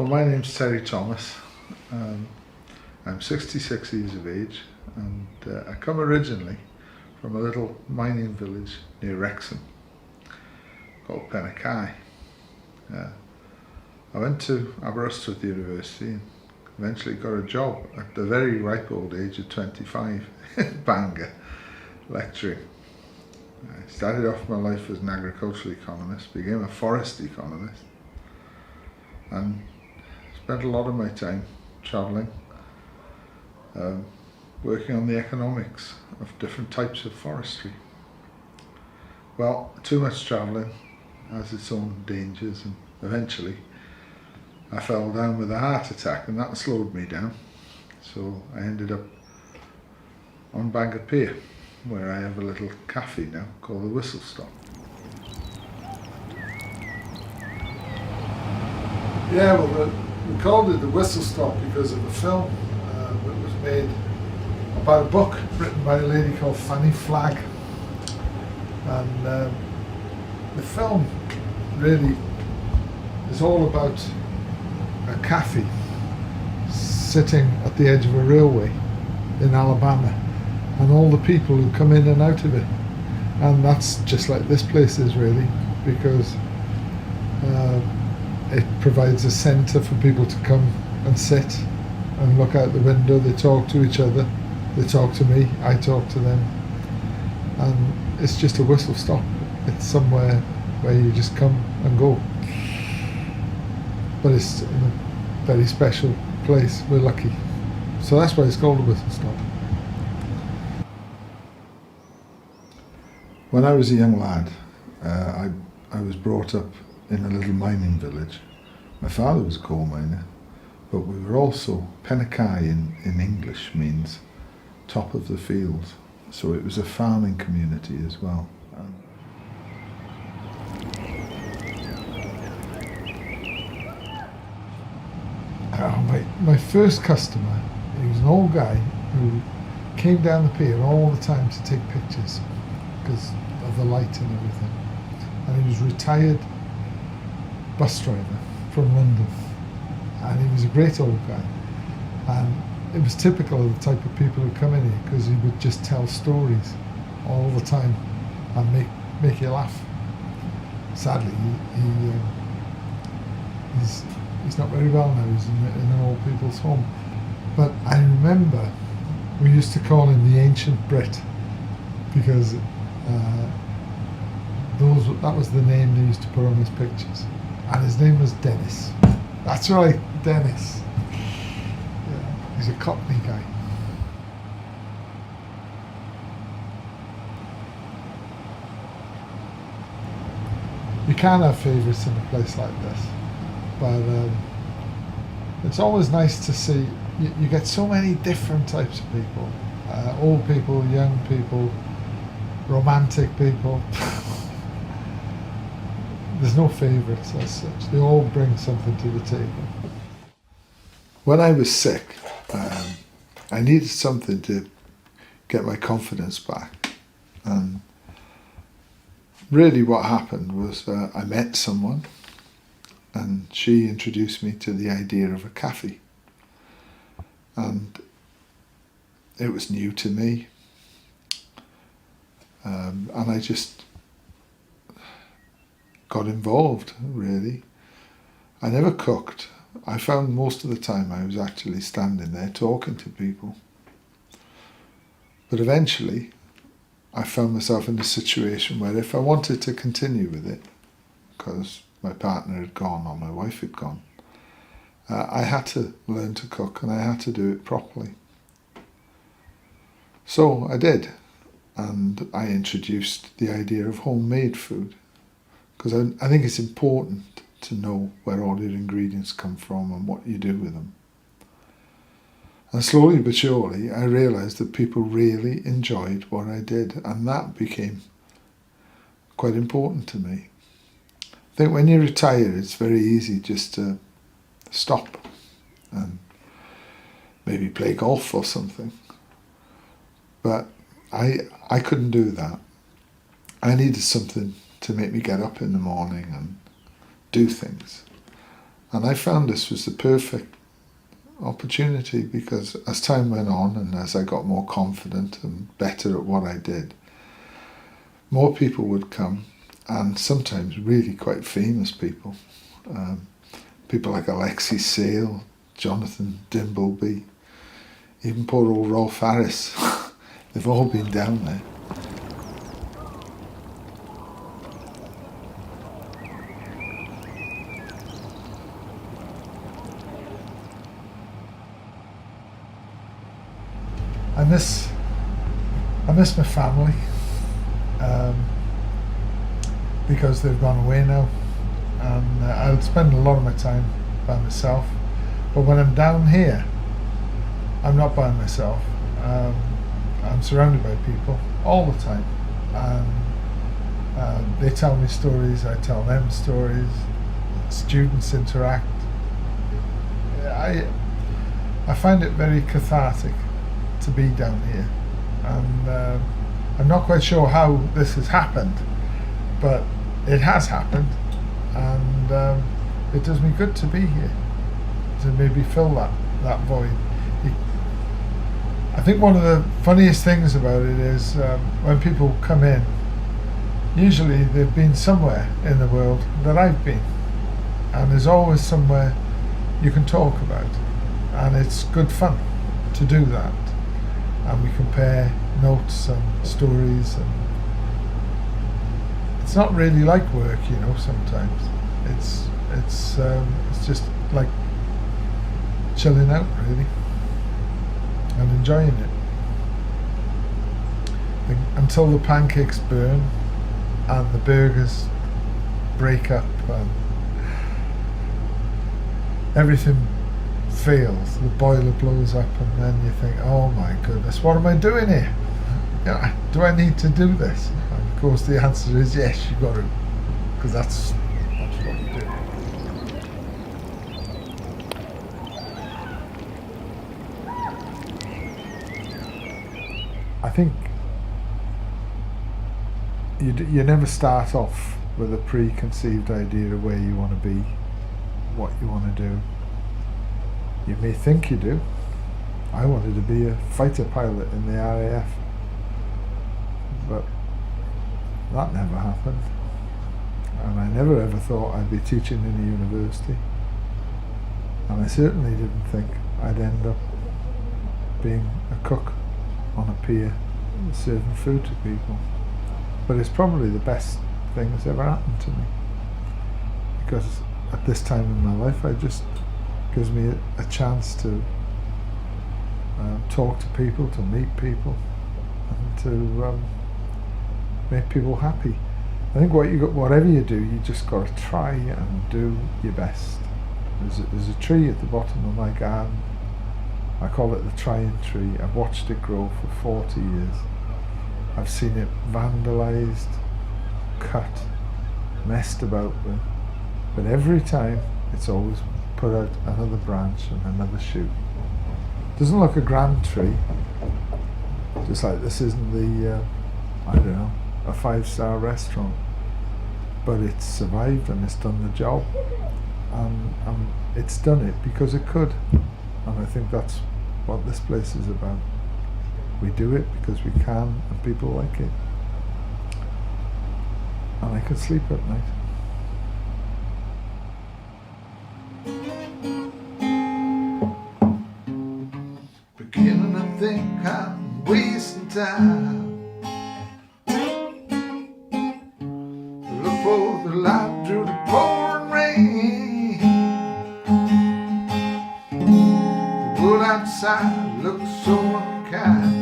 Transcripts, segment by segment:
Well, my name's Terry Thomas. I'm 66 years of age, and I come originally from a little mining village near Wrexham called Pennakai. I went to Aberystwyth University and eventually got a job at the very ripe old age of 25 in Bangor, lecturing. I started off my life as an agricultural economist, became a forest economist, and spent a lot of my time travelling, working on the economics of different types of forestry. Well, too much travelling has its own dangers, and eventually I fell down with a heart attack, and that slowed me down. So I ended up on Bangor pier, where I have a little cafe now called the Whistle Stop. Yeah, well, we called it the Whistle Stop because of a film that was made about a book written by a lady called Fanny Flagg. And the film really is all about a cafe sitting at the edge of a railway in Alabama, and all the people who come in and out of it. And that's just like this place is, really, because it provides a centre for people to come and sit and look out the window. They talk to each other, they talk to me, I talk to them, and it's just a whistle stop. It's somewhere where you just come and go, but it's in a very special place. We're lucky, so that's why it's called a Whistle Stop. When I was a young lad, I was brought up in a little mining village. My father was a coal miner, but we were also, Pennakai in English means top of the field, so it was a farming community as well. My first customer, he was an old guy who came down the pier all the time to take pictures because of the light and everything. And he was a retired bus driver from London, and he was a great old guy. And it was typical of the type of people who come in here, because he would just tell stories all the time and make you laugh. Sadly, he's not very well now. He's in an old people's home. But I remember we used to call him the Ancient Brit, because that was the name they used to put on his pictures. And his name was Dennis. That's right, Dennis. Yeah, he's a Cockney guy. You can have favourites in a place like this, but it's always nice to see. You get so many different types of people: old people, young people, romantic people. There's no favourites as such. They all bring something to the table. When I was sick, I needed something to get my confidence back. And really what happened was I met someone, and she introduced me to the idea of a cafe. And it was new to me. And I just got involved, really. I never cooked. I found most of the time I was actually standing there talking to people. But eventually I found myself in a situation where if I wanted to continue with it, because my partner had gone or my wife had gone, I had to learn to cook, and I had to do it properly. So I did, and I introduced the idea of homemade food, because I think it's important to know where all your ingredients come from and what you do with them. And slowly but surely I realised that people really enjoyed what I did, and that became quite important to me. I think when you retire, it's very easy just to stop and maybe play golf or something. But I couldn't do that. I needed something to make me get up in the morning and do things. And I found this was the perfect opportunity, because as time went on and as I got more confident and better at what I did, more people would come, and sometimes really quite famous people. People like Alexei Sale, Jonathan Dimbleby, even poor old Rolf Harris. They've all been down there. I miss my family, because they've gone away now, and I'll spend a lot of my time by myself. But when I'm down here, I'm not by myself. I'm surrounded by people all the time, and they tell me stories, I tell them stories, students interact. I find it very cathartic to be down here, and I'm not quite sure how this has happened, but it has happened, and it does me good to be here, to maybe fill that void. I think one of the funniest things about it is when people come in, usually they've been somewhere in the world that I've been, and there's always somewhere you can talk about, and it's good fun to do that, and we compare notes and stories, and it's not really like work, sometimes it's just like chilling out, really, and enjoying it until the pancakes burn and the burgers break up and everything fails, the boiler blows up, and then you think, oh my goodness, what am I doing here? Do I need to do this? And of course the answer is yes, you got to, because that's what you do. I think you never start off with a preconceived idea of where you want to be, what you want to do. You may think you do. I wanted to be a fighter pilot in the RAF, but that never happened, and I never ever thought I'd be teaching in a university, and I certainly didn't think I'd end up being a cook on a pier serving food to people. But it's probably the best thing that's ever happened to me, because at this time in my life it just gives me a chance to talk to people, to meet people, and to make people happy. I think whatever you do, you just got to try and do your best. There's a tree at the bottom of my garden. I call it the trying tree. I've watched it grow for 40 years. I've seen it vandalised, cut, messed about with, but every time it's always put out another branch and another shoot. Doesn't look a grand tree, just like this isn't the, I don't know, a 5-star restaurant, but it's survived and it's done the job, and it's done it because it could, and I think that's what this place is about. We do it because we can, and people like it, and I can sleep at night. Beginning to think I'm wasting time. Look for the light through the pouring rain. The world outside looks so unkind.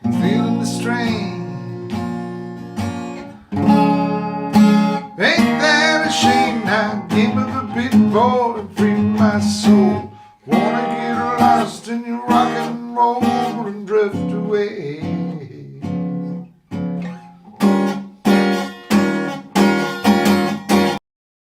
I'm feeling the strain. Ain't that a shame? Now give me the big boy and free my soul. Wanna get lost in your rock and roll and drift away.